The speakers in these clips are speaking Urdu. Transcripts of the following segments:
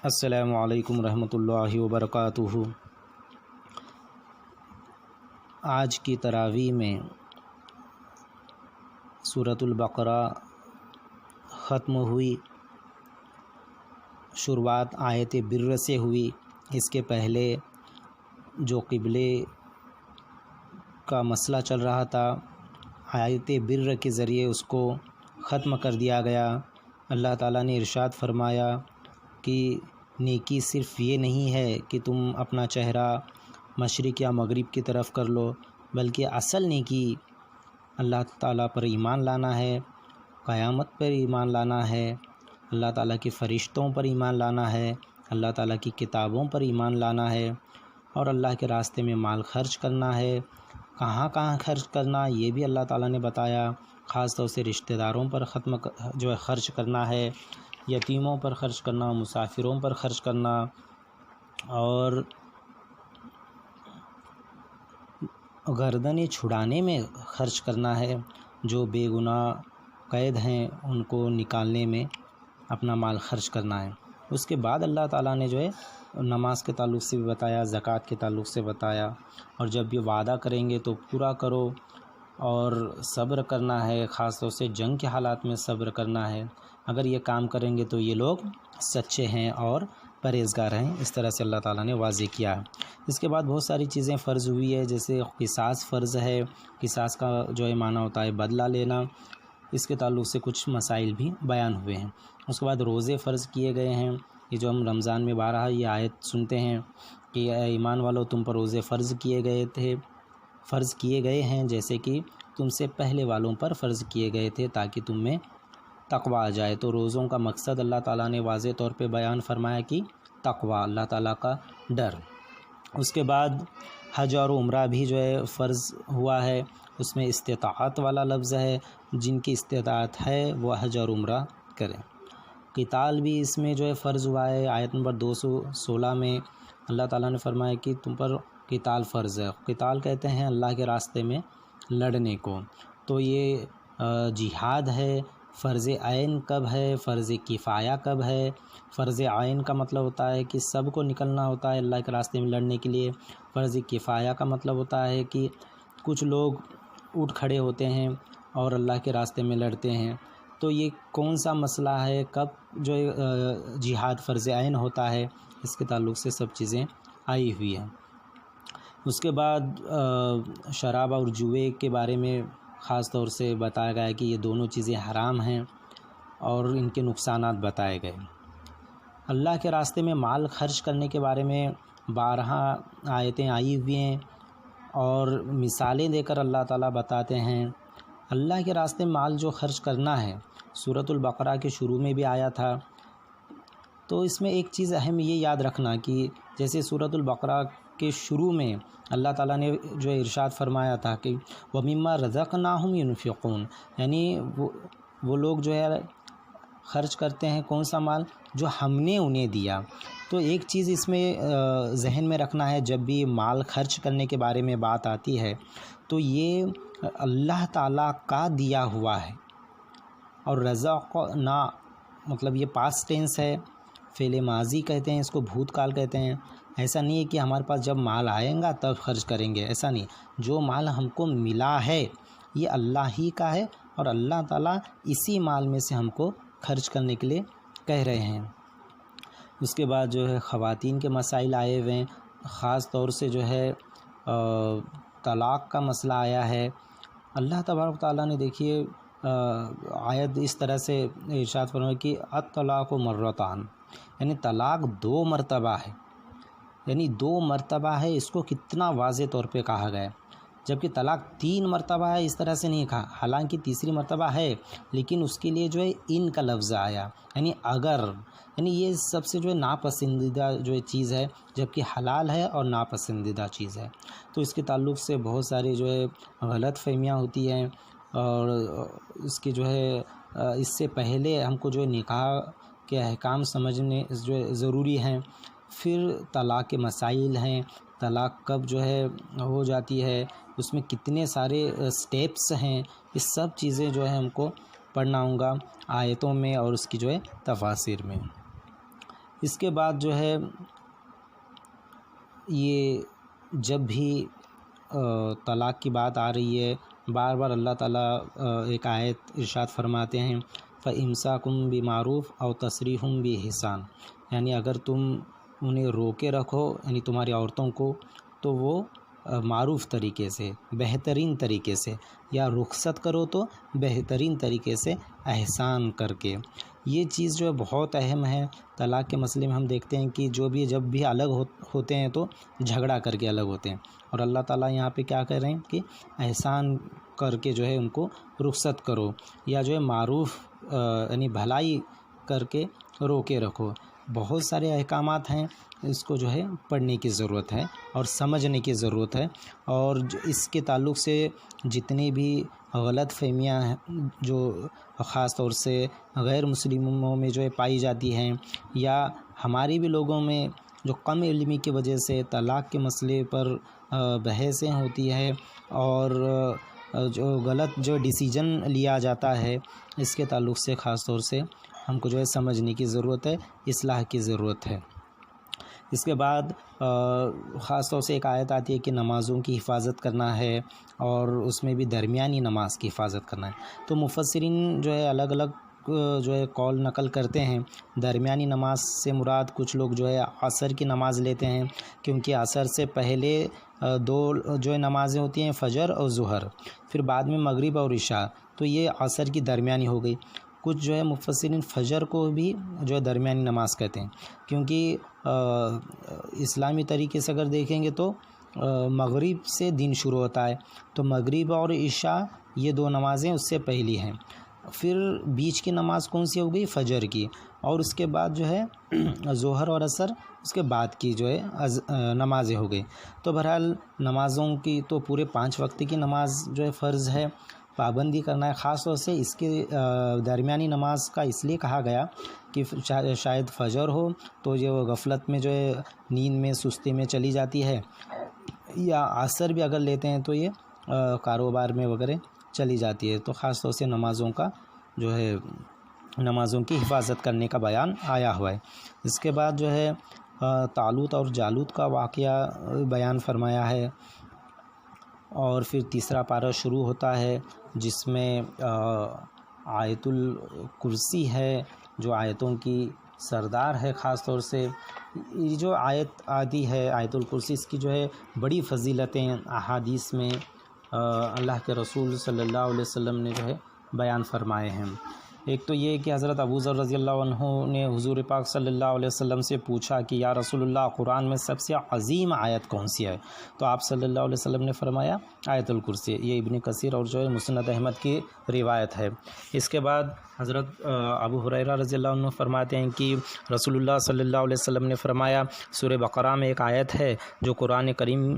السلام علیکم ورحمۃ اللہ وبرکاتہ۔ آج کی تراویح میں سورۃ البقرہ ختم ہوئی۔ شروعات آیت بر سے ہوئی۔ اس کے پہلے جو قبلے کا مسئلہ چل رہا تھا، آیت بر کے ذریعے اس کو ختم کر دیا گیا۔ اللہ تعالیٰ نے ارشاد فرمایا کہ نیکی صرف یہ نہیں ہے کہ تم اپنا چہرہ مشرق یا مغرب کی طرف کر لو، بلکہ اصل نیکی اللہ تعالیٰ پر ایمان لانا ہے، قیامت پر ایمان لانا ہے، اللہ تعالیٰ کے فرشتوں پر ایمان لانا ہے، اللہ تعالیٰ کی کتابوں پر ایمان لانا ہے، اور اللہ کے راستے میں مال خرچ کرنا ہے۔ کہاں کہاں خرچ کرنا یہ بھی اللہ تعالیٰ نے بتایا۔ خاص طور سے رشتہ داروں پر خرچ کرنا ہے، یتیموں پر خرچ کرنا، مسافروں پر خرچ کرنا، اور گردنیں چھڑانے میں خرچ کرنا ہے۔ جو بے گناہ قید ہیں ان کو نکالنے میں اپنا مال خرچ کرنا ہے۔ اس کے بعد اللہ تعالیٰ نے نماز کے تعلق سے بھی بتایا، زکوٰۃ کے تعلق سے بتایا، اور جب بھی وعدہ کریں گے تو پورا کرو، اور صبر کرنا ہے، خاص طور سے جنگ کے حالات میں صبر کرنا ہے۔ اگر یہ کام کریں گے تو یہ لوگ سچے ہیں اور پرہیزگار ہیں۔ اس طرح سے اللہ تعالیٰ نے واضح کیا ہے۔ اس کے بعد بہت ساری چیزیں فرض ہوئی ہے، جیسے قصاص فرض ہے۔ قصاص کا معنی ہوتا ہے بدلہ لینا۔ اس کے تعلق سے کچھ مسائل بھی بیان ہوئے ہیں۔ اس کے بعد روزے فرض کیے گئے ہیں۔ یہ جو ہم رمضان میں بارہا یہ آیت سنتے ہیں کہ اے ایمان والو تم پر روزے فرض کیے گئے ہیں جیسے کہ تم سے پہلے والوں پر فرض کیے گئے تھے، تاکہ تم میں تقوی آ جائے۔ تو روزوں کا مقصد اللہ تعالیٰ نے واضح طور پہ بیان فرمایا کہ تقوی، اللہ تعالیٰ کا ڈر۔ اس کے بعد حج اور عمرہ بھی فرض ہوا ہے۔ اس میں استطاعت والا لفظ ہے، جن کی استطاعت ہے وہ حج اور عمرہ کریں۔ قتال بھی اس میں فرض ہوا ہے۔ آیت نمبر 216 میں اللہ تعالیٰ نے فرمایا کہ تم پر قتال فرض ہے۔ قتال کہتے ہیں اللہ کے راستے میں لڑنے کو۔ تو یہ جہاد ہے۔ فرض عین کب ہے، فرض کفایہ کب ہے؟ فرض عین کا مطلب ہوتا ہے کہ سب کو نکلنا ہوتا ہے اللہ کے راستے میں لڑنے کے لیے۔ فرض کفایہ کا مطلب ہوتا ہے کہ کچھ لوگ اٹھ کھڑے ہوتے ہیں اور اللہ کے راستے میں لڑتے ہیں۔ تو یہ کون سا مسئلہ ہے، کب جہاد فرض عین ہوتا ہے، اس کے تعلق سے سب چیزیں آئی ہوئی ہیں۔ اس کے بعد شراب اور جوئے کے بارے میں خاص طور سے بتایا گیا ہے کہ یہ دونوں چیزیں حرام ہیں، اور ان کے نقصانات بتائے گئے۔ اللہ کے راستے میں مال خرچ کرنے کے بارے میں 12 آیتیں آئی ہوئی ہیں، اور مثالیں دے کر اللہ تعالیٰ بتاتے ہیں۔ اللہ کے راستے میں مال جو خرچ کرنا ہے، سورۃ البقرہ کے شروع میں بھی آیا تھا۔ تو اس میں ایک چیز اہم یہ یاد رکھنا کہ جیسے سورۃ البقرہ کے شروع میں اللہ تعالیٰ نے ارشاد فرمایا تھا کہ وَمِمَّا رَزَقْنَاهُمْ يُنْفِقُونَ، یعنی وہ لوگ خرچ کرتے ہیں کون سا مال، جو ہم نے انہیں دیا۔ تو ایک چیز اس میں ذہن میں رکھنا ہے، جب بھی مال خرچ کرنے کے بارے میں بات آتی ہے تو یہ اللہ تعالیٰ کا دیا ہوا ہے، اور رزقنا مطلب یہ پاسٹ ٹینس ہے، فعل ماضی کہتے ہیں اس کو، بھوت کال کہتے ہیں۔ ایسا نہیں ہے کہ ہمارے پاس جب مال آئے گا تب خرچ کریں گے، ایسا نہیں۔ جو مال ہم کو ملا ہے یہ اللہ ہی کا ہے، اور اللہ تعالیٰ اسی مال میں سے ہم کو خرچ کرنے کے لیے کہہ رہے ہیں۔ اس کے بعد خواتین کے مسائل آئے ہوئے ہیں۔ خاص طور سے طلاق کا مسئلہ آیا ہے۔ اللہ تبارک تعالیٰ نے دیکھیے آیت اس طرح سے ارشاد فرمایا کہ الطلاق مرتان، یعنی طلاق 2 مرتبہ ہے، یعنی 2 مرتبہ ہے۔ اس کو کتنا واضح طور پہ کہا گیا ہے، جبکہ طلاق 3 مرتبہ ہے اس طرح سے نہیں کہا۔ حالانکہ تیسری مرتبہ ہے، لیکن اس کے لیے ان کا لفظ آیا، یعنی اگر، یعنی یہ سب سے ناپسندیدہ چیز ہے، جبکہ حلال ہے اور ناپسندیدہ چیز ہے۔ تو اس کے تعلق سے بہت ساری غلط فہمیاں ہوتی ہیں، اور اس کے اس سے پہلے ہم کو نکاح کے احکام سمجھنے ضروری ہیں۔ پھر طلاق کے مسائل ہیں، طلاق کب ہو جاتی ہے، اس میں کتنے سارے سٹیپس ہیں، یہ سب چیزیں ہم کو پڑھنا ہوگا آیتوں میں اور اس کی تفاسیر میں۔ اس کے بعد جو ہے یہ جب بھی طلاق کی بات آ رہی ہے، بار بار اللہ تعالیٰ ایک آیت ارشاد فرماتے ہیں، فَإِمْسَاكُمْ بِمَعْرُوفٍ أَوْ تَسْرِيحٌ بِإِحْسَانٍ، یعنی اگر تم انہیں روکے رکھو، یعنی تمہاری عورتوں کو، تو وہ معروف طریقے سے، بہترین طریقے سے، یا رخصت کرو تو بہترین طریقے سے احسان کر کے۔ یہ چیز جو ہے بہت اہم ہے۔ طلاق کے مسئلے میں ہم دیکھتے ہیں کہ جب بھی الگ ہوتے ہیں تو جھگڑا کر کے الگ ہوتے ہیں، اور اللہ تعالیٰ یہاں پہ کیا کہہ رہے ہیں کہ احسان کر کے جو ہے ان کو رخصت کرو، یا جو ہے معروف یعنی بھلائی کر کے روکے رکھو۔ بہت سارے احکامات ہیں، اس کو جو ہے پڑھنے کی ضرورت ہے اور سمجھنے کی ضرورت ہے، اور اس کے تعلق سے جتنی بھی غلط فہمیاں ہیں جو خاص طور سے غیر مسلموں میں جو ہے پائی جاتی ہیں، یا ہماری بھی لوگوں میں جو کم علمی کی وجہ سے طلاق کے مسئلے پر بحثیں ہوتی ہے، اور جو غلط جو ڈیسیجن لیا جاتا ہے، اس کے تعلق سے خاص طور سے ہم کو جو ہے سمجھنے کی ضرورت ہے، اصلاح کی ضرورت ہے۔ اس کے بعد خاص طور سے ایک آیت آتی ہے کہ نمازوں کی حفاظت کرنا ہے، اور اس میں بھی درمیانی نماز کی حفاظت کرنا ہے۔ تو مفسرین جو ہے الگ الگ جو ہے قول نقل کرتے ہیں۔ درمیانی نماز سے مراد کچھ لوگ جو ہے عصر کی نماز لیتے ہیں، کیونکہ عصر سے پہلے دو جو ہے نمازیں ہوتی ہیں، فجر اور ظہر، پھر بعد میں مغرب اور عشاء، تو یہ عصر کی درمیانی ہو گئی۔ کچھ جو ہے مفسرین فجر کو بھی جو ہے درمیانی نماز کہتے ہیں، کیونکہ اسلامی طریقے سے اگر دیکھیں گے تو مغرب سے دن شروع ہوتا ہے، تو مغرب اور عشاء یہ دو نمازیں اس سے پہلی ہیں، پھر بیچ کی نماز کون سی ہو گئی؟ فجر کی، اور اس کے بعد جو ہے ظہر اور عصر اس کے بعد کی جو ہے نمازیں ہو گئی۔ تو بہرحال نمازوں کی تو پورے 5 وقت کی نماز جو ہے فرض ہے، پابندی کرنا ہے۔ خاص طور سے اس کے درمیانی نماز کا اس لیے کہا گیا کہ شاید فجر ہو تو جو غفلت میں جو ہے نیند میں سستی میں چلی جاتی ہے، یا عصر بھی اگر لیتے ہیں تو یہ کاروبار میں وغیرہ چلی جاتی ہے، تو خاص طور سے نمازوں کا جو ہے نمازوں کی حفاظت کرنے کا بیان آیا ہوا ہے۔ اس کے بعد جو ہے طالوت اور جالوت کا واقعہ بیان فرمایا ہے، اور پھر تیسرا پارہ شروع ہوتا ہے جس میں آیت الکرسی ہے جو آیتوں کی سردار ہے۔ خاص طور سے یہ جو آیت آتی ہے آیت الکرسی، اس کی جو ہے بڑی فضیلتیں احادیث میں اللہ کے رسول صلی اللہ علیہ وسلم نے جو ہے بیان فرمائے ہیں۔ ایک تو یہ کہ حضرت ابو ذر رضی اللہ عنہ نے حضور پاک صلی اللہ علیہ وسلم سے پوچھا کہ یا رسول اللہ، قرآن میں سب سے عظیم آیت کون سی ہے؟ تو آپ صلی اللہ علیہ وسلم نے فرمایا آیت الکرسی۔ یہ ابن کثیر اور جو ہے مسند احمد کی روایت ہے۔ اس کے بعد حضرت ابو ہریرہ رضی اللہ عنہ فرماتے ہیں کہ رسول اللہ صلی اللہ علیہ وسلم نے فرمایا، سورہ بقرہ میں ایک آیت ہے جو قرآن کریم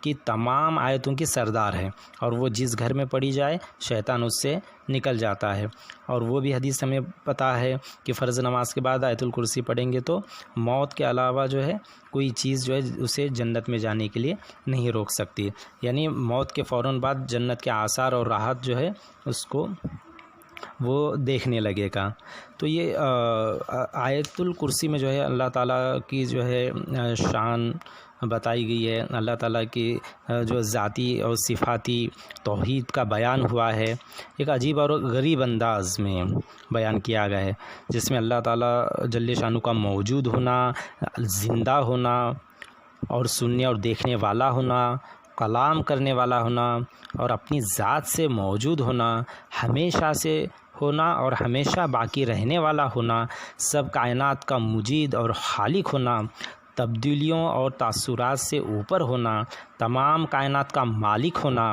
کی تمام آیتوں کی سردار ہے، اور وہ جس گھر میں پڑھی جائے شیطان اس سے نکل جاتا ہے، اور وہ بھی حدیث ہمیں پتہ ہے کہ فرض نماز کے بعد آیت الکرسی پڑھیں گے تو موت کے علاوہ جو ہے کوئی چیز جو ہے اسے جنت میں جانے کے لیے نہیں روک سکتی، یعنی موت کے فوراً بعد جنت کے آثار اور راحت جو ہے اس کو وہ دیکھنے لگے گا۔ تو یہ آیت الکرسی میں جو ہے اللہ تعالیٰ کی جو ہے شان بتائی گئی ہے، اللہ تعالیٰ کی جو ذاتی اور صفاتی توحید کا بیان ہوا ہے، ایک عجیب اور غریب انداز میں بیان کیا گیا ہے، جس میں اللہ تعالیٰ جل شانہ کا موجود ہونا، زندہ ہونا، اور سننے اور دیکھنے والا ہونا، کلام کرنے والا ہونا، اور اپنی ذات سے موجود ہونا، ہمیشہ سے ہونا اور ہمیشہ باقی رہنے والا ہونا، سب کائنات کا مجید اور خالق ہونا، تبدیلیوں اور تاثرات سے اوپر ہونا، تمام کائنات کا مالک ہونا،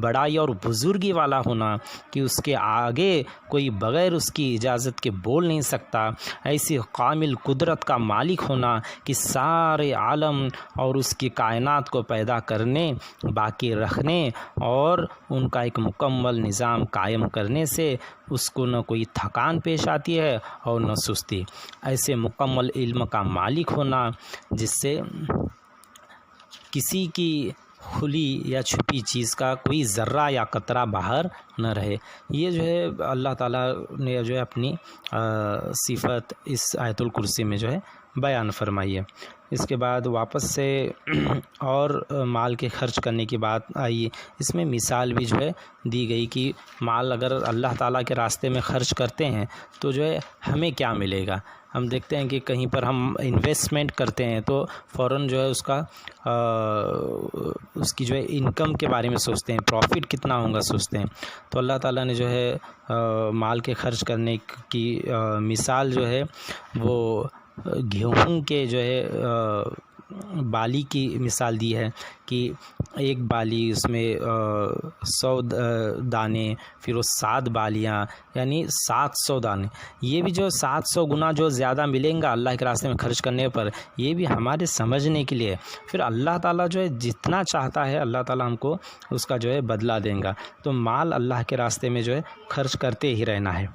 بڑائی اور بزرگی والا ہونا کہ اس کے آگے کوئی بغیر اس کی اجازت کے بول نہیں سکتا، ایسی کامل قدرت کا مالک ہونا کہ سارے عالم اور اس کی کائنات کو پیدا کرنے، باقی رکھنے اور ان کا ایک مکمل نظام قائم کرنے سے اس کو نہ کوئی تھکان پیش آتی ہے اور نہ سستی، ایسے مکمل علم کا مالک ہونا جس سے کسی کی کھلی یا چھپی چیز کا کوئی ذرہ یا قطرہ باہر نہ رہے۔ یہ جو ہے اللہ تعالیٰ نے جو ہے اپنی صفت اس آیت الکرسی میں جو ہے بیان فرمائیے۔ اس کے بعد واپس سے اور مال کے خرچ کرنے کی بات آئی۔ اس میں مثال بھی جو ہے دی گئی کہ مال اگر اللہ تعالیٰ کے راستے میں خرچ کرتے ہیں تو جو ہے ہمیں کیا ملے گا۔ ہم دیکھتے ہیں کہ کہیں پر ہم انویسٹمنٹ کرتے ہیں تو فوراً جو ہے اس کی جو ہے انکم کے بارے میں سوچتے ہیں، پروفٹ کتنا ہوگا سوچتے ہیں۔ تو اللہ تعالیٰ نے جو ہے مال کے خرچ کرنے کی مثال جو ہے وہ گیہوں کے جو ہے بالی کی مثال دی ہے کہ ایک بالی اس میں 100 دانے، پھر وہ 7 بالیاں یعنی 700 دانے۔ یہ بھی جو 700 گنا جو زیادہ ملیں گا اللہ کے راستے میں خرچ کرنے پر، یہ بھی ہمارے سمجھنے کے لیے۔ پھر اللہ تعالیٰ جو ہے جتنا چاہتا ہے اللہ تعالیٰ ہم کو اس کا جو ہے بدلہ دیں گا۔ تو مال اللہ کے راستے میں جو ہے خرچ کرتے ہی رہنا ہے۔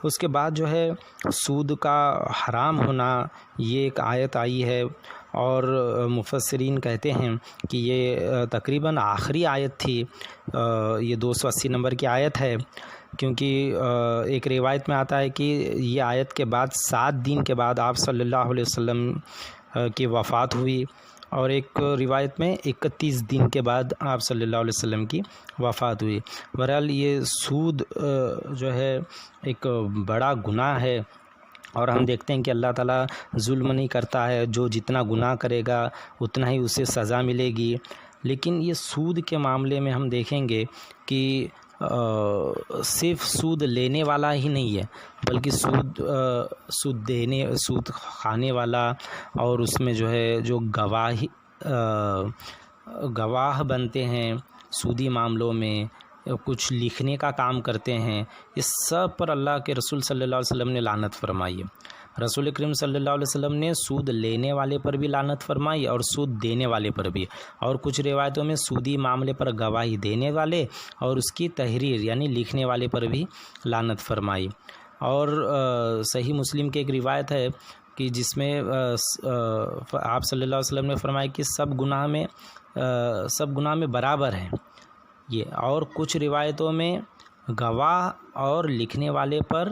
اس کے بعد جو ہے سود کا حرام ہونا، یہ ایک آیت آئی ہے اور مفسرین کہتے ہیں کہ یہ تقریباً آخری آیت تھی۔ یہ 280 نمبر کی آیت ہے، کیونکہ ایک روایت میں آتا ہے کہ یہ آیت کے بعد 7 دن کے بعد آپ صلی اللہ علیہ وسلم کی وفات ہوئی، اور ایک روایت میں 31 دن کے بعد آپ صلی اللہ علیہ وسلم کی وفات ہوئی۔ بہرحال یہ سود جو ہے ایک بڑا گناہ ہے، اور ہم دیکھتے ہیں کہ اللہ تعالیٰ ظلم نہیں کرتا ہے، جو جتنا گناہ کرے گا اتنا ہی اسے سزا ملے گی۔ لیکن یہ سود کے معاملے میں ہم دیکھیں گے کہ صرف سود لینے والا ہی نہیں ہے، بلکہ سود کھانے والا، اور اس میں جو ہے جو گواہ بنتے ہیں سودی معاملوں میں، کچھ لکھنے کا کام کرتے ہیں، اس سب پر اللہ کے رسول صلی اللہ علیہ وسلم نے لعنت فرمائی ہے۔ رسول کریم صلی اللہ علیہ وسلم نے سود لینے والے پر بھی لعنت فرمائی اور سود دینے والے پر بھی، اور کچھ روایتوں میں سودی معاملے پر گواہی دینے والے اور اس کی تحریر یعنی لکھنے والے پر بھی لعنت فرمائی۔ اور صحیح مسلم کی ایک روایت ہے کہ جس میں آپ صلی اللہ علیہ وسلم نے فرمایا کہ سب گناہ میں برابر ہیں یہ، اور کچھ روایتوں میں گواہ اور لکھنے والے پر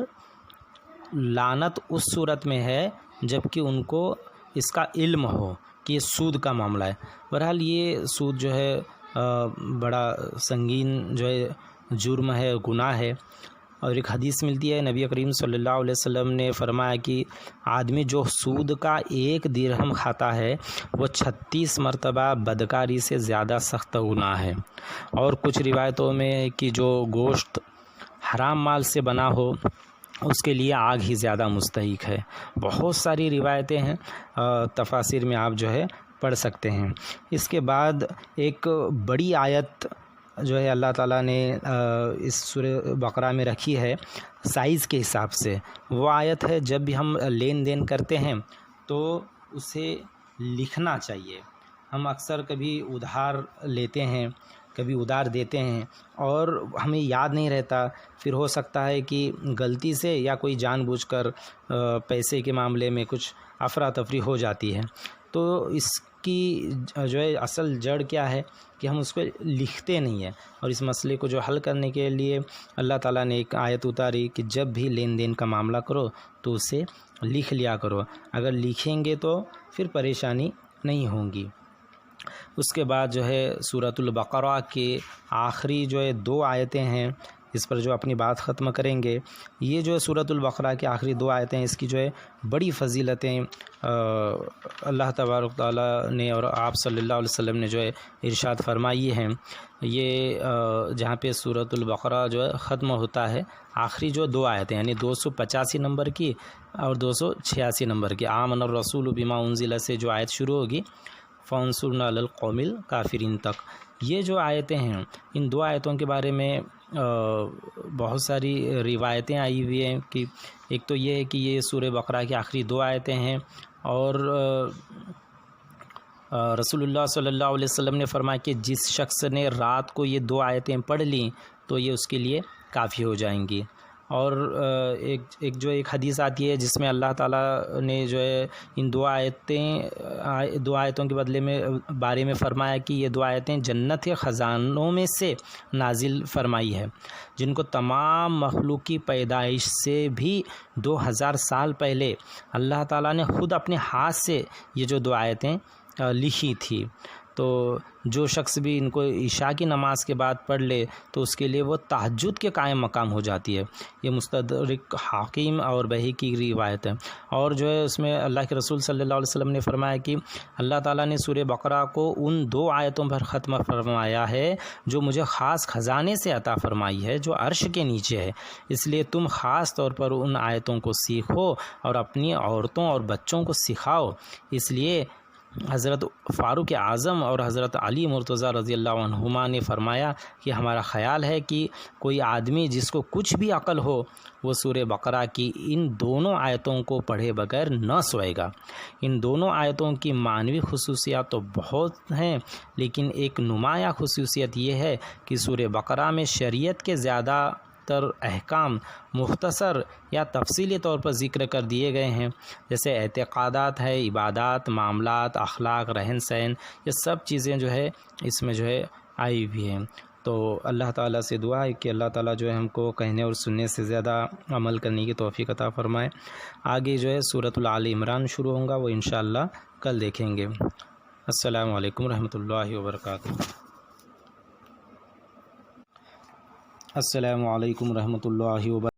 لعنت اس صورت میں ہے جبکہ ان کو اس کا علم ہو کہ یہ سود کا معاملہ ہے۔ بہرحال یہ سود جو ہے بڑا سنگین جو ہے جرم ہے، گناہ ہے۔ اور ایک حدیث ملتی ہے، نبی کریم صلی اللہ علیہ وسلم نے فرمایا کہ آدمی جو سود کا 1 درہم کھاتا ہے وہ 36 مرتبہ بدکاری سے زیادہ سخت گناہ ہے۔ اور کچھ روایتوں میں کہ جو گوشت حرام مال سے بنا ہو اس کے لیے آگ ہی زیادہ مستحق ہے۔ بہت ساری روایتیں ہیں، تفاسیر میں آپ جو ہے پڑھ سکتے ہیں۔ اس کے بعد ایک بڑی آیت جو ہے اللہ تعالیٰ نے اس سورہ بقرہ میں رکھی ہے سائز کے حساب سے، وہ آیت ہے جب بھی ہم لین دین کرتے ہیں تو اسے لکھنا چاہیے۔ ہم اکثر کبھی ادھار لیتے ہیں، کبھی ادھار دیتے ہیں اور ہمیں یاد نہیں رہتا، پھر ہو سکتا ہے کہ غلطی سے یا کوئی جان بوجھ کر پیسے کے معاملے میں کچھ افراتفری ہو جاتی ہے۔ تو اس کی جو ہے اصل جڑ کیا ہے کہ ہم اس کو لکھتے نہیں ہیں، اور اس مسئلے کو جو حل کرنے کے لیے اللہ تعالیٰ نے ایک آیت اتاری کہ جب بھی لین دین کا معاملہ کرو تو اسے لکھ لیا کرو، اگر لکھیں گے تو پھر پریشانی نہیں ہوگی۔ اس کے بعد جو ہے سورۃ البقرہ کے آخری جو ہے 2 آیتیں ہیں، اس پر جو اپنی بات ختم کریں گے۔ یہ جو ہے سورۃ البقرہ کی آخری 2 آیتیں، اس کی جو ہے بڑی فضیلتیں اللہ تبارک تعالیٰ نے اور آپ صلی اللہ علیہ وسلم نے جو ہے ارشاد فرمائی ہیں۔ یہ جہاں پہ سورۃ البقرہ جو ہے ختم ہوتا ہے، آخری جو 2 آیتیں یعنی 285 نمبر کی اور 286 نمبر کی، آمن الرسول بما انزل سے جو آیت شروع ہوگی فانصرنا علی القوم الکافرین تک، یہ جو آیتیں ہیں ان 2 آیتوں کے بارے میں بہت ساری روایتیں آئی ہوئی ہیں کہ ایک تو یہ ہے کہ یہ سورہ بقرہ کی آخری 2 آیتیں ہیں، اور رسول اللہ صلی اللہ علیہ وسلم نے فرمایا کہ جس شخص نے رات کو یہ 2 آیتیں پڑھ لیں تو یہ اس کے لیے کافی ہو جائیں گی۔ اور ایک جو ایک حدیث آتی ہے جس میں اللہ تعالیٰ نے جو ہے ان دو آیتوں کے بدلے میں بارے میں فرمایا کہ یہ دو آیتیں جنت کے خزانوں میں سے نازل فرمائی ہے، جن کو تمام مخلوق کی پیدائش سے بھی 2000 سال پہلے اللہ تعالیٰ نے خود اپنے ہاتھ سے یہ جو دو آیتیں لکھی تھی۔ تو جو شخص بھی ان کو عشاء کی نماز کے بعد پڑھ لے تو اس کے لیے وہ تہجد کے قائم مقام ہو جاتی ہے۔ یہ مستدرک حاکم اور بہقی کی روایت ہے۔ اور جو ہے اس میں اللہ کے رسول صلی اللہ علیہ وسلم نے فرمایا کہ اللہ تعالیٰ نے سورہ بقرہ کو ان دو آیتوں پر ختم فرمایا ہے جو مجھے خاص خزانے سے عطا فرمائی ہے جو عرش کے نیچے ہے، اس لیے تم خاص طور پر ان آیتوں کو سیکھو اور اپنی عورتوں اور بچوں کو سکھاؤ۔ اس لیے حضرت فاروق اعظم اور حضرت علی مرتضیٰ رضی اللہ عنہما نے فرمایا کہ ہمارا خیال ہے کہ کوئی آدمی جس کو کچھ بھی عقل ہو وہ سورہ بقرہ کی ان دونوں آیتوں کو پڑھے بغیر نہ سوئے گا۔ ان دونوں آیتوں کی معنوی خصوصیات تو بہت ہیں، لیکن ایک نمایاں خصوصیت یہ ہے کہ سورہ بقرہ میں شریعت کے زیادہ تر احکام مختصر یا تفصیلی طور پر ذکر کر دیے گئے ہیں، جیسے اعتقادات ہے، عبادات، معاملات، اخلاق، رہن سہن، یہ سب چیزیں جو ہے اس میں جو ہے آئی ہوئی ہیں۔ تو اللہ تعالیٰ سے دعا ہے کہ اللہ تعالیٰ جو ہے ہم کو کہنے اور سننے سے زیادہ عمل کرنے کی توفیق عطا فرمائے۔ آگے جو ہے سورۃ آل عمران شروع ہوگا، وہ انشاءاللہ کل دیکھیں گے۔ السلام علیکم ورحمۃ اللہ وبرکاتہ۔ السلام علیکم ورحمۃ اللہ وبرکاتہ۔